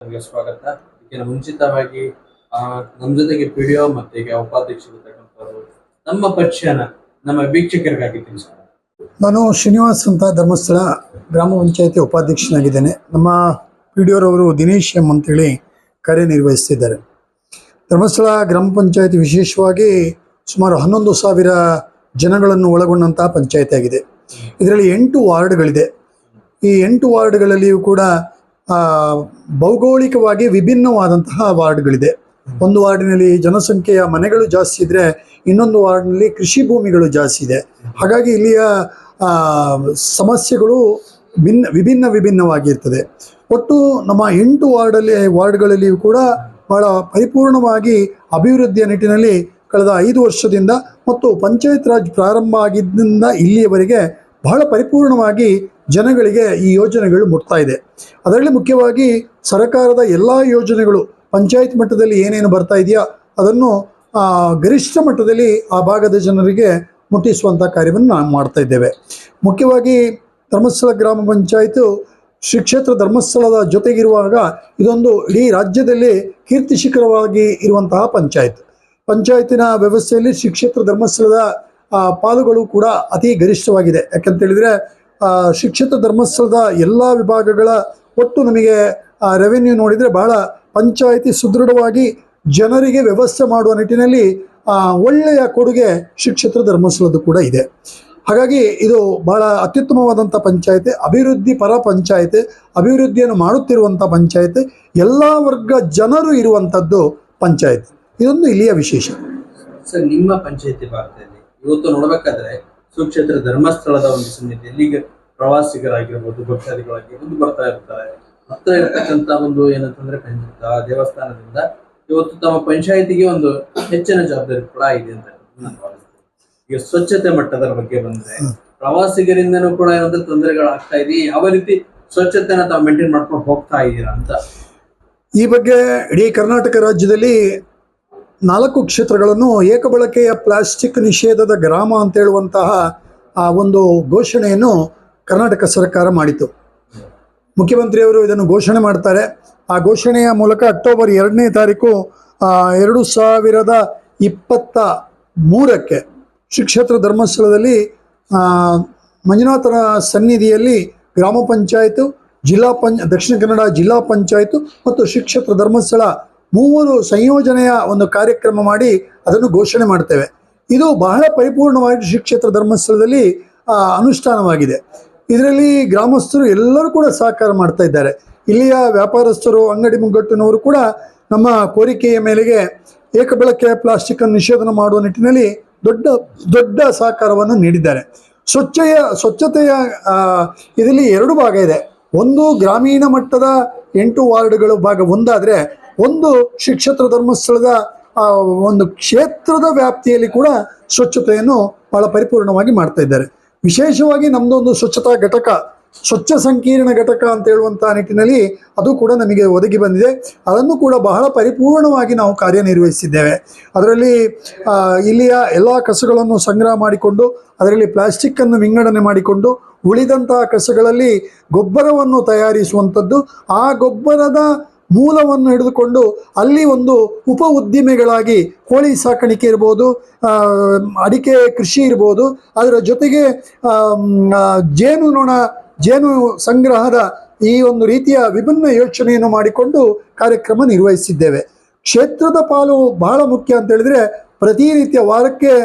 ನಮಗೆ ಸ್ವಾಗತ. ಇದಕ್ಕಿಂತ ಮುಂಚಿತವಾಗಿ ನಮ್ಮ ಜೊತೆಗೆ ಪಿಡಿಒ ಮತ್ತೆ ಈಗ ಉಪಾಧ್ಯಕ್ಷರು ಇರ್ತಕ್ಕಂಥವ್ರು ನಮ್ಮ ಪರಿಚಯನ ನಮ್ಮ ವೀಕ್ಷಕರಿಗಾಗಿ ತಿಳಿಸ್ತಾರೆ. ನಾನು ಶ್ರೀನಿವಾಸ್ ಅಂತ ಧರ್ಮಸ್ಥಳ ಗ್ರಾಮ ಪಂಚಾಯತಿ ಉಪಾಧ್ಯಕ್ಷನಾಗಿದ್ದೇನೆ. ನಮ್ಮ ಪಿಡಿಒರವರು ದಿನೇಶ್ ಎಂ ಅಂತೇಳಿ ಕಾರ್ಯನಿರ್ವಹಿಸ್ತಿದ್ದಾರೆ. ಧರ್ಮಸ್ಥಳ ಗ್ರಾಮ ಪಂಚಾಯತಿ ವಿಶೇಷವಾಗಿ ಸುಮಾರು 11,000 ಜನಗಳನ್ನು ಒಳಗೊಂಡಂತಹ ಪಂಚಾಯತಿ ಆಗಿದೆ. ಇದರಲ್ಲಿ 8 ವಾರ್ಡ್ಗಳಿದೆ. ಈ 8 ವಾರ್ಡ್ಗಳಲ್ಲಿಯೂ ಕೂಡ ಭೌಗೋಳಿಕವಾಗಿ ವಿಭಿನ್ನವಾದಂತಹ ವಾರ್ಡ್ಗಳಿದೆ. ಒಂದು ವಾರ್ಡಿನಲ್ಲಿ ಜನಸಂಖ್ಯೆಯ ಮನೆಗಳು ಜಾಸ್ತಿ ಇದ್ದರೆ ಇನ್ನೊಂದು ವಾರ್ಡ್ನಲ್ಲಿ ಕೃಷಿ ಭೂಮಿಗಳು ಜಾಸ್ತಿ ಇದೆ. ಹಾಗಾಗಿ ಇಲ್ಲಿಯ ಸಮಸ್ಯೆಗಳು ವಿಭಿನ್ನವಾಗಿರ್ತದೆ. ಒಟ್ಟು ನಮ್ಮ 8 ವಾರ್ಡ್ಗಳಲ್ಲಿಯೂ ಕೂಡ ಬಹಳ ಪರಿಪೂರ್ಣವಾಗಿ ಅಭಿವೃದ್ಧಿಯ ನಿಟ್ಟಿನಲ್ಲಿ ಕಳೆದ 5 ವರ್ಷದಿಂದ ಮತ್ತು ಪಂಚಾಯತ್ ರಾಜ್ ಪ್ರಾರಂಭ ಆಗಿದ್ದರಿಂದ ಇಲ್ಲಿಯವರೆಗೆ ಬಹಳ ಪರಿಪೂರ್ಣವಾಗಿ ಜನಗಳಿಗೆ ಈ ಯೋಜನೆಗಳು ಮುಟ್ತಾ ಇದೆ. ಅದರಲ್ಲಿ ಮುಖ್ಯವಾಗಿ ಸರ್ಕಾರದ ಎಲ್ಲ ಯೋಜನೆಗಳು ಪಂಚಾಯತ್ ಮಟ್ಟದಲ್ಲಿ ಏನೇನು ಬರ್ತಾ ಇದೆಯಾ ಅದನ್ನು ಗರಿಷ್ಠ ಮಟ್ಟದಲ್ಲಿ ಆ ಭಾಗದ ಜನರಿಗೆ ಮುಟ್ಟಿಸುವಂಥ ಕಾರ್ಯವನ್ನು ನಾವು ಮಾಡ್ತಾ ಇದ್ದೇವೆ. ಮುಖ್ಯವಾಗಿ ಧರ್ಮಸ್ಥಳ ಗ್ರಾಮ ಪಂಚಾಯತು ಶ್ರೀ ಕ್ಷೇತ್ರ ಧರ್ಮಸ್ಥಳದ ಜೊತೆಗಿರುವಾಗ ಇದೊಂದು ಇಡೀ ರಾಜ್ಯದಲ್ಲಿ ಕೀರ್ತಿ ಶಿಖರವಾಗಿ ಇರುವಂತಹ ಪಂಚಾಯತಿನ ವ್ಯವಸ್ಥೆಯಲ್ಲಿ ಶ್ರೀ ಕ್ಷೇತ್ರ ಧರ್ಮಸ್ಥಳದ ಪಾಲುಗಳು ಕೂಡ ಅತಿ ಗರಿಷ್ಠವಾಗಿದೆ. ಯಾಕಂತೇಳಿದರೆ ಶ್ರೀ ಕ್ಷೇತ್ರ ಧರ್ಮಸ್ಥಳದ ಎಲ್ಲ ವಿಭಾಗಗಳ ಒಟ್ಟು ನಮಗೆ ರೆವೆನ್ಯೂ ನೋಡಿದರೆ ಬಹಳ ಪಂಚಾಯತಿ ಸುದೃಢವಾಗಿ ಜನರಿಗೆ ವ್ಯವಸ್ಥೆ ಮಾಡುವ ನಿಟ್ಟಿನಲ್ಲಿ ಒಳ್ಳೆಯ ಕೊಡುಗೆ ಶ್ರೀ ಕ್ಷೇತ್ರ ಧರ್ಮಸ್ಥಳದ್ದು ಕೂಡ ಇದೆ. ಹಾಗಾಗಿ ಇದು ಬಹಳ ಅತ್ಯುತ್ತಮವಾದಂಥ ಪಂಚಾಯತಿ, ಅಭಿವೃದ್ಧಿ ಪರ ಪಂಚಾಯತಿ, ಅಭಿವೃದ್ಧಿಯನ್ನು ಮಾಡುತ್ತಿರುವಂಥ ಪಂಚಾಯತಿ, ಎಲ್ಲ ವರ್ಗ ಜನರು ಇರುವಂಥದ್ದು ಪಂಚಾಯತ್. ಇದೊಂದು ಇಲ್ಲಿಯ ವಿಶೇಷ. ಸರ್, ನಿಮ್ಮ ಪಂಚಾಯತಿ ಭಾಗದಲ್ಲಿ ಇವತ್ತು ನೋಡಬೇಕಾದ್ರೆ ಸುಕ್ಷೇತ್ರ ಧರ್ಮಸ್ಥಳದ ಒಂದು ಸನ್ನಿಧಿ ಎಲ್ಲಿಗೆ ಪ್ರವಾಸಿಗರಾಗಿರ್ಬೋದು, ಭಕ್ತಾದಿಗಳಾಗಿರ್ಬೋದು ಬರ್ತಾ ಇರ್ತಾರೆ. ಹತ್ರ ಇರತಕ್ಕಂಥ ಒಂದು ಏನಂತಂದ್ರೆ ದೇವಸ್ಥಾನದಿಂದ ಇವತ್ತು ತಮ್ಮ ಪಂಚಾಯತಿಗೆ ಒಂದು ಹೆಚ್ಚಿನ ಜವಾಬ್ದಾರಿ ಕೂಡ ಇದೆ ಅಂತ ನಾನು ಭಾವಿಸ್ತೇನೆ. ಈಗ ಸ್ವಚ್ಛತೆ ಮಟ್ಟದ ಬಗ್ಗೆ ಬಂದ್ರೆ ಪ್ರವಾಸಿಗರಿಂದನೂ ಕೂಡ ಏನಾದ್ರೂ ತೊಂದರೆಗಳಾಗ್ತಾ ಇದೆ, ಯಾವ ರೀತಿ ಸ್ವಚ್ಛತೆನ ತಾವು ಮೇಂಟೈನ್ ಮಾಡ್ಕೊಂಡು ಹೋಗ್ತಾ ಇದ್ದೀರಾ ಅಂತ? ಈ ಬಗ್ಗೆ ಇಡೀ ಕರ್ನಾಟಕ ರಾಜ್ಯದಲ್ಲಿ 4 ಕ್ಷೇತ್ರಗಳನ್ನು ಏಕಬಳಕೆಯ ಪ್ಲಾಸ್ಟಿಕ್ ನಿಷೇಧದ ಗ್ರಾಮ ಅಂತ ಹೇಳುವಂತಹ ಒಂದು ಘೋಷಣೆಯನ್ನು ಕರ್ನಾಟಕ ಸರ್ಕಾರ ಮಾಡಿತು. ಮುಖ್ಯಮಂತ್ರಿಯವರು ಇದನ್ನು ಘೋಷಣೆ ಮಾಡ್ತಾರೆ. ಆ ಘೋಷಣೆಯ ಮೂಲಕ ಅಕ್ಟೋಬರ್ 2ನೇ ತಾರೀಕು 2023 ಶ್ರೀ ಕ್ಷೇತ್ರ ಧರ್ಮಸ್ಥಳದಲ್ಲಿ ಮಂಜುನಾಥನ ಸನ್ನಿಧಿಯಲ್ಲಿ ಗ್ರಾಮ ಪಂಚಾಯತು, ದಕ್ಷಿಣ ಕನ್ನಡ ಜಿಲ್ಲಾ ಪಂಚಾಯತು ಮತ್ತು ಶ್ರೀ ಕ್ಷೇತ್ರ ಧರ್ಮಸ್ಥಳ 3 ಸಂಯೋಜನೆಯ ಒಂದು ಕಾರ್ಯಕ್ರಮ ಮಾಡಿ ಅದನ್ನು ಘೋಷಣೆ ಮಾಡ್ತೇವೆ. ಇದು ಬಹಳ ಪರಿಪೂರ್ಣವಾಗಿ ಶ್ರೀ ಕ್ಷೇತ್ರ ಧರ್ಮಸ್ಥಳದಲ್ಲಿ ಅನುಷ್ಠಾನವಾಗಿದೆ. ಇದರಲ್ಲಿ ಗ್ರಾಮಸ್ಥರು ಎಲ್ಲರೂ ಕೂಡ ಸಹಕಾರ ಮಾಡ್ತಾ ಇದ್ದಾರೆ. ಇಲ್ಲಿಯ ವ್ಯಾಪಾರಸ್ಥರು, ಅಂಗಡಿ ಮುಗ್ಗಟ್ಟಿನವರು ಕೂಡ ನಮ್ಮ ಕೋರಿಕೆಯ ಮೇಲೆಗೆ ಏಕಬಳಕೆಯ ಪ್ಲಾಸ್ಟಿಕ್ ಅನ್ನು ನಿಷೇಧನ ಮಾಡುವ ನಿಟ್ಟಿನಲ್ಲಿ ದೊಡ್ಡ ಸಹಕಾರವನ್ನು ನೀಡಿದ್ದಾರೆ. ಸ್ವಚ್ಛತೆಯ ಇದರಲ್ಲಿ 2 ಭಾಗ ಇದೆ. ಒಂದು ಗ್ರಾಮೀಣ ಮಟ್ಟದ 8 ವಾರ್ಡ್ಗಳು ಭಾಗ ಒಂದಾದರೆ, ಒಂದು ಶ್ರೀ ಕ್ಷೇತ್ರ ಧರ್ಮಸ್ಥಳದ ಒಂದು ಕ್ಷೇತ್ರದ ವ್ಯಾಪ್ತಿಯಲ್ಲಿ ಕೂಡ ಸ್ವಚ್ಛತೆಯನ್ನು ಬಹಳ ಪರಿಪೂರ್ಣವಾಗಿ ಮಾಡ್ತಾ ಇದ್ದಾರೆ. ವಿಶೇಷವಾಗಿ ನಮ್ಮದೊಂದು ಸ್ವಚ್ಛತಾ ಘಟಕ, ಸ್ವಚ್ಛ ಸಂಕೀರ್ಣ ಘಟಕ ಅಂತ ಹೇಳುವಂಥ ನಿಟ್ಟಿನಲ್ಲಿ ಅದು ಕೂಡ ನಮಗೆ ಒದಗಿ ಬಂದಿದೆ. ಅದನ್ನು ಕೂಡ ಬಹಳ ಪರಿಪೂರ್ಣವಾಗಿ ನಾವು ಕಾರ್ಯನಿರ್ವಹಿಸಿದ್ದೇವೆ. ಅದರಲ್ಲಿ ಇಲ್ಲಿಯ ಎಲ್ಲ ಕಸಗಳನ್ನು ಸಂಗ್ರಹ ಮಾಡಿಕೊಂಡು ಅದರಲ್ಲಿ ಪ್ಲಾಸ್ಟಿಕ್ಕನ್ನು ವಿಂಗಡಣೆ ಮಾಡಿಕೊಂಡು ಉಳಿದಂತಹ ಕಸಗಳಲ್ಲಿ ಗೊಬ್ಬರವನ್ನು ತಯಾರಿಸುವಂಥದ್ದು, ಆ ಗೊಬ್ಬರದ ಮೂಲವನ್ನು ಹಿಡಿದುಕೊಂಡು ಅಲ್ಲಿ ಒಂದು ಉಪ ಉದ್ದಿಮೆಗಳಾಗಿ ಕೋಳಿ ಸಾಕಾಣಿಕೆ ಇರ್ಬೋದು, ಅಡಿಕೆ ಕೃಷಿ ಇರ್ಬೋದು, ಅದರ ಜೊತೆಗೆ ಜೇನು ಸಂಗ್ರಹದ ಈ ಒಂದು ರೀತಿಯ ವಿಭಿನ್ನ ಯೋಚನೆಯನ್ನು ಮಾಡಿಕೊಂಡು ಕಾರ್ಯಕ್ರಮ ನಿರ್ವಹಿಸಿದ್ದೇವೆ. ಕ್ಷೇತ್ರದ ಪಾಲು ಬಹಳ ಮುಖ್ಯ ಅಂತ ಹೇಳಿದ್ರೆ, ಪ್ರತಿನಿತ್ಯ ವಾರಕ್ಕೆ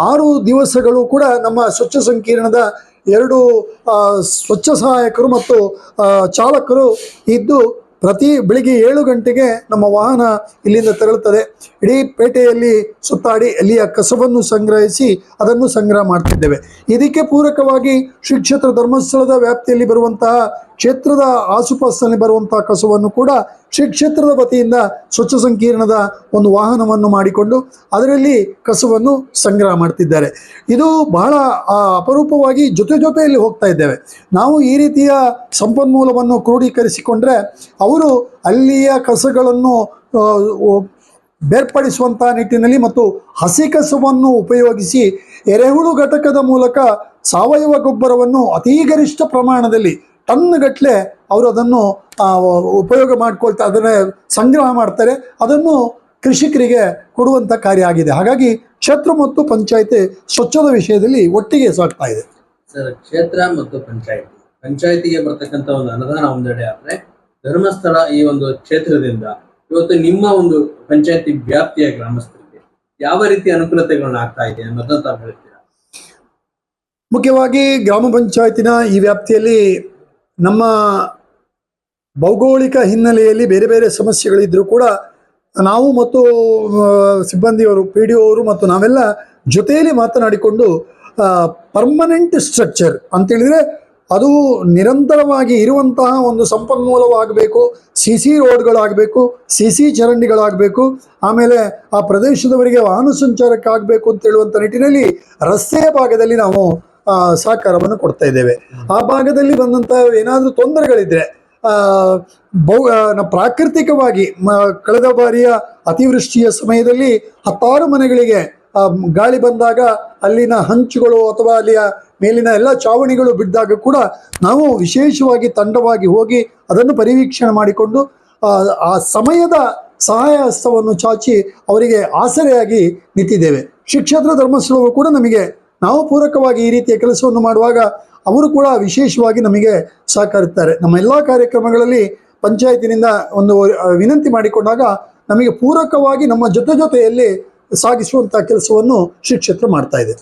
6 ದಿವಸಗಳು ಕೂಡ ನಮ್ಮ ಸ್ವಚ್ಛ ಸಂಕೀರ್ಣದ 2 ಸ್ವಚ್ಛ ಸಹಾಯಕರು ಮತ್ತು ಚಾಲಕರು ಇದ್ದು ಪ್ರತಿ ಬೆಳಿಗ್ಗೆ 7 ಗಂಟೆಗೆ ನಮ್ಮ ವಾಹನ ಇಲ್ಲಿಂದ ತೆರಳುತ್ತದೆ. ಇಡೀ ಪೇಟೆಯಲ್ಲಿ ಸುತ್ತಾಡಿ ಅಲ್ಲಿಯ ಕಸವನ್ನು ಸಂಗ್ರಹಿಸಿ ಅದನ್ನು ಸಂಗ್ರಹ ಮಾಡ್ತಿದ್ದೇವೆ. ಇದಕ್ಕೆ ಪೂರಕವಾಗಿ ಶ್ರೀ ಕ್ಷೇತ್ರ ಧರ್ಮಸ್ಥಳದ ವ್ಯಾಪ್ತಿಯಲ್ಲಿ ಬರುವಂತಹ ಕ್ಷೇತ್ರದ ಆಸುಪಾಸಿನಲ್ಲಿ ಬರುವಂತಹ ಕಸವನ್ನು ಕೂಡ ಶ್ರೀ ಕ್ಷೇತ್ರದ ವತಿಯಿಂದ ಸ್ವಚ್ಛ ಸಂಕೀರ್ಣದ ಒಂದು ವಾಹನವನ್ನು ಮಾಡಿಕೊಂಡು ಅದರಲ್ಲಿ ಕಸವನ್ನು ಸಂಗ್ರಹ ಮಾಡ್ತಿದ್ದಾರೆ. ಇದು ಬಹಳ ಅಪರೂಪವಾಗಿ ಜೊತೆಯಲ್ಲಿ ಹೋಗ್ತಾ ಇದ್ದೇವೆ. ನಾವು ಈ ರೀತಿಯ ಸಂಪನ್ಮೂಲವನ್ನು ಕ್ರೋಢೀಕರಿಸಿಕೊಂಡ್ರೆ ಅವರು ಅಲ್ಲಿಯ ಕಸಗಳನ್ನು ಬೇರ್ಪಡಿಸುವಂಥ ನಿಟ್ಟಿನಲ್ಲಿ ಮತ್ತು ಹಸಿ ಕಸವನ್ನು ಉಪಯೋಗಿಸಿ ಎರೆಹುಳು ಘಟಕದ ಮೂಲಕ ಸಾವಯವ ಗೊಬ್ಬರವನ್ನು ಅತೀ ಗರಿಷ್ಠ ಪ್ರಮಾಣದಲ್ಲಿ ಟನ್ಗಟ್ಟಲೆ ಅವರು ಅದನ್ನು ಉಪಯೋಗ ಮಾಡ್ಕೊಳ್ತಾ ಅದನ್ನು ಸಂಗ್ರಹ ಮಾಡ್ತಾರೆ, ಅದನ್ನು ಕೃಷಿಕರಿಗೆ ಕೊಡುವಂಥ ಕಾರ್ಯ ಆಗಿದೆ. ಹಾಗಾಗಿ ಕ್ಷೇತ್ರ ಮತ್ತು ಪಂಚಾಯತಿ ಸ್ವಚ್ಛದ ವಿಷಯದಲ್ಲಿ ಒಟ್ಟಿಗೆ ಸಾಗ್ತಾ ಇದೆ. ಸರ್, ಕ್ಷೇತ್ರ ಮತ್ತು ಪಂಚಾಯತಿಗೆ ಬರ್ತಕ್ಕಂಥ ಒಂದು ಅನುದಾನ ಒಂದೆಡೆ ಆದ್ರೆ, ಧರ್ಮಸ್ಥಳ ಈ ಒಂದು ಕ್ಷೇತ್ರದಿಂದ ಇವತ್ತು ನಿಮ್ಮ ಒಂದು ಪಂಚಾಯತಿ ವ್ಯಾಪ್ತಿಯ ಗ್ರಾಮಸ್ಥರಿಗೆ ಯಾವ ರೀತಿ ಅನುಕೂಲತೆಗಳನ್ನ ಆಗ್ತಾ ಇದೆ ಅನ್ನೋದನ್ನ ತಾವು ಹೇಳ್ತೀರಾ? ಮುಖ್ಯವಾಗಿ ಗ್ರಾಮ ಪಂಚಾಯತಿನ ಈ ವ್ಯಾಪ್ತಿಯಲ್ಲಿ ನಮ್ಮ ಭೌಗೋಳಿಕ ಹಿನ್ನೆಲೆಯಲ್ಲಿ ಬೇರೆ ಬೇರೆ ಸಮಸ್ಯೆಗಳಿದ್ರೂ ಕೂಡ ನಾವು ಮತ್ತು ಸಿಬ್ಬಂದಿಯವರು, ಪಿ ಡಿ ಅವರು ಮತ್ತು ನಾವೆಲ್ಲ ಜೊತೆಯಲ್ಲಿ ಮಾತನಾಡಿಕೊಂಡು ಪರ್ಮನೆಂಟ್ ಸ್ಟ್ರಕ್ಚರ್ ಅಂತೇಳಿದರೆ ಅದು ನಿರಂತರವಾಗಿ ಇರುವಂತಹ ಒಂದು ಸಂಪನ್ಮೂಲವಾಗಬೇಕು. ಸಿ ರೋಡ್ಗಳಾಗಬೇಕು, ಸಿ ಚರಂಡಿಗಳಾಗಬೇಕು, ಆಮೇಲೆ ಆ ಪ್ರದೇಶದವರಿಗೆ ವಾಹನ ಸಂಚಾರಕ್ಕಾಗಬೇಕು ಅಂತ ಹೇಳುವಂಥ ನಿಟ್ಟಿನಲ್ಲಿ ರಸ್ತೆಯ ಭಾಗದಲ್ಲಿ ನಾವು ಸಹಕಾರವನ್ನು ಕೊಡ್ತಾ ಇದ್ದೇವೆ. ಆ ಭಾಗದಲ್ಲಿ ಬಂದಂಥ ಏನಾದರೂ ತೊಂದರೆಗಳಿದ್ರೆ ಪ್ರಾಕೃತಿಕವಾಗಿ ಕಳೆದ ಬಾರಿಯ ಅತಿವೃಷ್ಟಿಯ ಸಮಯದಲ್ಲಿ 10 ಮನೆಗಳಿಗೆ ಗಾಳಿ ಬಂದಾಗ ಅಲ್ಲಿನ ಹಂಚುಗಳು ಅಥವಾ ಅಲ್ಲಿಯ ಮೇಲಿನ ಎಲ್ಲ ಚಾವಣಿಗಳು ಬಿದ್ದಾಗ ಕೂಡ ನಾವು ವಿಶೇಷವಾಗಿ ತಂಡವಾಗಿ ಹೋಗಿ ಅದನ್ನು ಪರಿವೀಕ್ಷಣೆ ಮಾಡಿಕೊಂಡು ಆ ಸಮಯದ ಸಹಾಯ ಹಸ್ತವನ್ನು ಚಾಚಿ ಅವರಿಗೆ ಆಸರೆಯಾಗಿ ನಿಂತಿದ್ದೇವೆ. ಕ್ಷೇತ್ರ ಧರ್ಮಸ್ಥಳವು ಕೂಡ ನಾವು ಪೂರಕವಾಗಿ ಈ ರೀತಿಯ ಕೆಲಸವನ್ನು ಮಾಡುವಾಗ ಅವರು ಕೂಡ ವಿಶೇಷವಾಗಿ ನಮಗೆ ಸಹಕರಿಸ್ತಾರೆ. ನಮ್ಮ ಎಲ್ಲ ಕಾರ್ಯಕ್ರಮಗಳಲ್ಲಿ ಪಂಚಾಯತಿನಿಂದ ಒಂದು ವಿನಂತಿ ಮಾಡಿಕೊಂಡಾಗ ನಮಗೆ ಪೂರಕವಾಗಿ ನಮ್ಮ ಜೊತೆಯಲ್ಲಿ ಸಾಗಿಸುವಂಥ ಕೆಲಸವನ್ನು ಶ್ರೀ ಕ್ಷೇತ್ರ ಮಾಡ್ತಾ ಇದೆ.